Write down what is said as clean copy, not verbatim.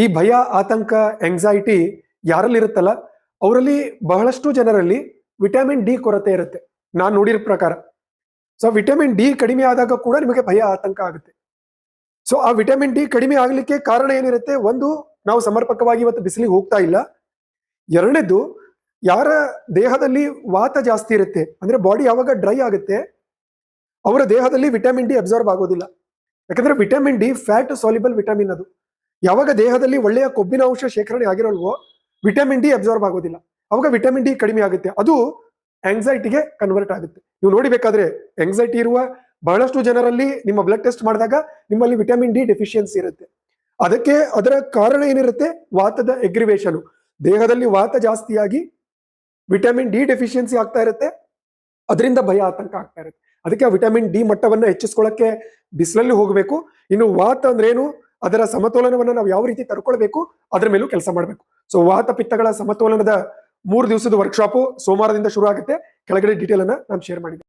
ಈ ಭಯ, ಆತಂಕ, ಎಂಗ್ಸೈಟಿ ಯಾರಲ್ಲಿರುತ್ತಲ್ಲ ಅವರಲ್ಲಿ ಬಹಳಷ್ಟು ಜನರಲ್ಲಿ ವಿಟಮಿನ್ ಡಿ ಕೊರತೆ ಇರುತ್ತೆ ನಾನು ನೋಡಿರೋ ಪ್ರಕಾರ. ಸೊ ವಿಟಮಿನ್ ಡಿ ಕಡಿಮೆ ಆದಾಗ ಕೂಡ ನಿಮಗೆ ಭಯ, ಆತಂಕ ಆಗುತ್ತೆ. ಸೊ ಆ ವಿಟಮಿನ್ ಡಿ ಕಡಿಮೆ ಆಗಲಿಕ್ಕೆ ಕಾರಣ ಏನಿರುತ್ತೆ? ಒಂದು, ನಾವು ಸಮರ್ಪಕವಾಗಿ ಇವತ್ತು ಬಿಸಿಲಿಗೆ ಹೋಗ್ತಾ ಇಲ್ಲ. ಎರಡನೇದು, ಯಾರ ದೇಹದಲ್ಲಿ ವಾತ ಜಾಸ್ತಿ ಇರುತ್ತೆ, ಅಂದ್ರೆ ಬಾಡಿ ಯಾವಾಗ ಡ್ರೈ ಆಗುತ್ತೆ ಅವರ ದೇಹದಲ್ಲಿ ವಿಟಮಿನ್ ಡಿ ಅಬ್ಸಾರ್ಬ್ ಆಗೋದಿಲ್ಲ. ಯಾಕಂದ್ರೆ vitamin D fat soluble vitamin. ಅದು ಯಾವಾಗ ದೇಹದಲ್ಲಿ ಒಳ್ಳೆಯ ಕೊಬ್ಬಿನ ಅಂಶ ಶೇಖರಣೆ ಆಗಿರಲ್ವೋ ವಿಟಮಿನ್ ಡಿ ಅಬ್ಸಾರ್ಬ್ ಆಗೋದಿಲ್ಲ. ಅವಾಗ ವಿಟಮಿನ್ ಡಿ ಕಡಿಮೆ ಆಗುತ್ತೆ, ಅದು ಆಂಗ್ಸೈಟಿಗೆ ಕನ್ವರ್ಟ್ ಆಗುತ್ತೆ. ನೀವು ನೋಡಿಬೇಕಾದ್ರೆ ಆಂಗ್ಸೈಟಿ ಇರುವ ಬಹಳಷ್ಟು ಜನರಲ್ಲಿ ನಿಮ್ಮ ಬ್ಲಡ್ ಟೆಸ್ಟ್ ಮಾಡಿದಾಗ ನಿಮ್ಮಲ್ಲಿ ವಿಟಮಿನ್ ಡಿ ಡೆಫಿಷಿಯನ್ಸಿ ಇರುತ್ತೆ. ಅದರ ಕಾರಣ ಏನಿರುತ್ತೆ? ವಾತದ ಎಗ್ರಿವೇಶನ್. ದೇಹದಲ್ಲಿ ವಾತ ಜಾಸ್ತಿಯಾಗಿ ವಿಟಮಿನ್ ಡಿ ಡೆಫಿಷಿಯನ್ಸಿ ಆಗ್ತಾ ಇರುತ್ತೆ, ಅದರಿಂದ ಭಯ, ಆತಂಕ ಆಗ್ತಾ ಇರುತ್ತೆ. ಅದಕ್ಕೆ ಆ ವಿಟಮಿನ್ ಡಿ ಮಟ್ಟವನ್ನ ಹೆಚ್ಚಿಸ್ಕೊಳ್ಳಕ್ಕೆ ಬಿಸಿಲಲ್ಲಿ ಹೋಗಬೇಕು. ಇನ್ನು ವಾತ ಅಂದ್ರೇನು, ಅದರ ಸಮತೋಲನವನ್ನ ನಾವು ಯಾವ ರೀತಿ ತರ್ಕೊಳ್ಬೇಕು ಅದ್ರ ಮೇಲೂ ಕೆಲಸ ಮಾಡಬೇಕು. ಸೊ ವಾತ ಪಿತ್ತಗಳ ಸಮತೋಲನದ 3 ದಿವಸದ ವರ್ಕ್ಶಾಪ್ ಸೋಮವಾರದಿಂದ ಶುರು ಆಗುತ್ತೆ. ಕೆಳಗಡೆ ಡೀಟೇಲ್ ಅನ್ನ ನಾನು ಶೇರ್ ಮಾಡಿದ್ದೆ.